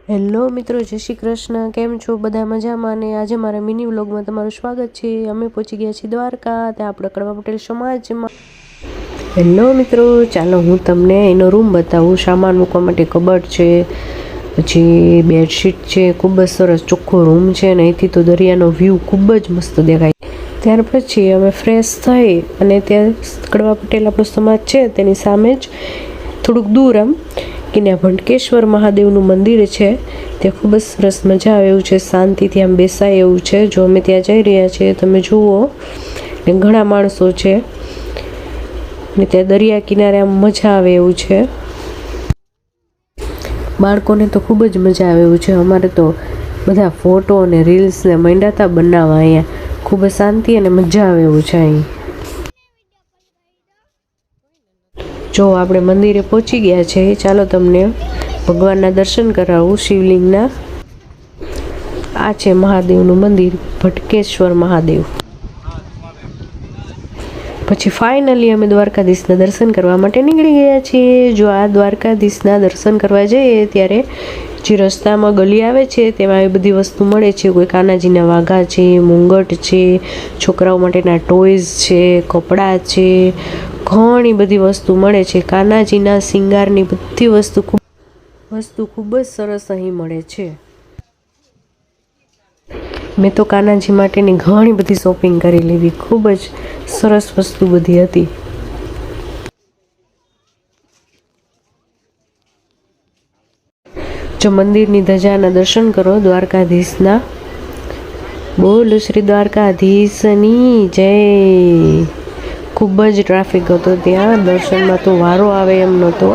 Hello મિત્રો, જય શ્રી કૃષ્ણ. કેમ છો બધા? મજામાં? ને આજે મારા મિની વ્લોગમાં તમારું સ્વાગત છે. અમે પહોંચી ગયા છીએ દ્વારકા, ત્યાં આપણે કડવા પટેલ સમાજમાં. હેલો મિત્રો, ચાલો હું તમને એનો રૂમ બતાવું. સામાન મૂકવા માટે કબડ છે, પછી બેડશીટ છે. ખૂબ જ સરસ ચોખ્ખો રૂમ છે અને અહીંથી તો દરિયાનો વ્યૂ ખૂબ જ મસ્ત દેખાય. ત્યાર પછી અમે ફ્રેશ થઈ અને ત્યાં કડવા પટેલ આપણો સમાજ છે તેની સામે જ થોડુંક દૂર આમ ત્યાં ભટકેશ્વર મહાદેવનું મંદિર છે. ત્યાં ખૂબ જ સરસ મજા આવે એવું છે, શાંતિથી આમ બેસાય એવું છે. જો અમે ત્યાં જઈ રહ્યા છીએ, તમે જુઓ ને ઘણા માણસો છે ને ત્યાં દરિયા કિનારે આમ મજા આવે એવું છે. બાળકોને તો ખૂબ જ મજા આવે એવું છે. અમારે તો બધા ફોટો અને રીલ્સ ને મંડાતા બનાવવા. અહીંયા ખૂબ જ શાંતિ અને મજા આવે એવું છે. અહીં જો આપણે મંદિરે પહોંચી ગયા છે, ચાલો તમને ભગવાનના દર્શન કરાવું. શિવલિંગના આ છે મહાદેવનું મંદિર, ભટકેશ્વર મહાદેવ. પછી ફાઇનલી અમે દ્વારકાધીશના દર્શન કરવા માટે નીકળી ગયા છીએ. જો આ દ્વારકાધીશના દર્શન કરવા જઈએ ત્યારે જે રસ્તામાં ગલી આવે છે તેમાં આવી બધી વસ્તુ મળે છે. કોઈ કાનાજીના વાઘા છે, મુંગટ છે, છોકરાઓ માટેના ટોયઝ છે, કપડાં છે, ઘણી બધી વસ્તુ મળે છે. કાનાજીના શિંગારની બધી વસ્તુ ખૂબ જ સરસ અહીં મળે છે. મેં તો કાનાજી માટેની ઘણી બધી શોપિંગ કરી લીધી. ખૂબ જ સરસ વસ્તુ બધી હતી. જો મંદિરની ધજાના દર્શન કરો દ્વારકાધીશના. બોલ શ્રી દ્વારકાધીશની જય. ખૂબ જ ટ્રાફિક હતો ત્યાં. દર્શનમાં તો વારો આવે એમ નહોતો.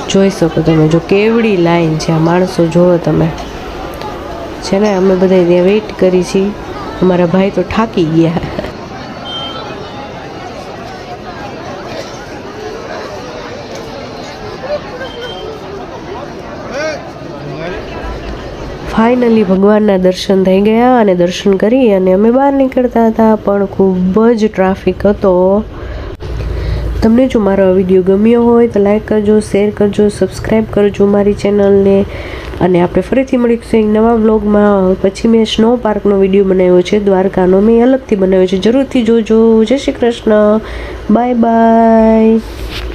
જોઈ શકો તમે, જો કેવડી લાઈન છે. આ માણસો જોવો તમે છે ને. અમે બધા ત્યાં વેઇટ કરી છીએ. અમારા ભાઈ તો થાકી ગયા. ફાઇનલી ભગવાનના દર્શન થઈ ગયા અને દર્શન કરી અને અમે બહાર નીકળતા હતા, પણ ખૂબ જ ટ્રાફિક હતો. તમને જો મારો આ વિડીયો ગમ્યો હોય તો લાઈક કરજો, શેર કરજો, સબસ્ક્રાઈબ કરજો મારી ચેનલને. અને આપણે ફરીથી મળીશું એક નવા વ્લોગમાં. પછી મેં સ્નો પાર્કનો વિડીયો બનાવ્યો છે, દ્વારકાનો મેં અલગથી બનાવ્યો છે. જરૂરથી જોજો. જય શ્રી કૃષ્ણ. Bye bye.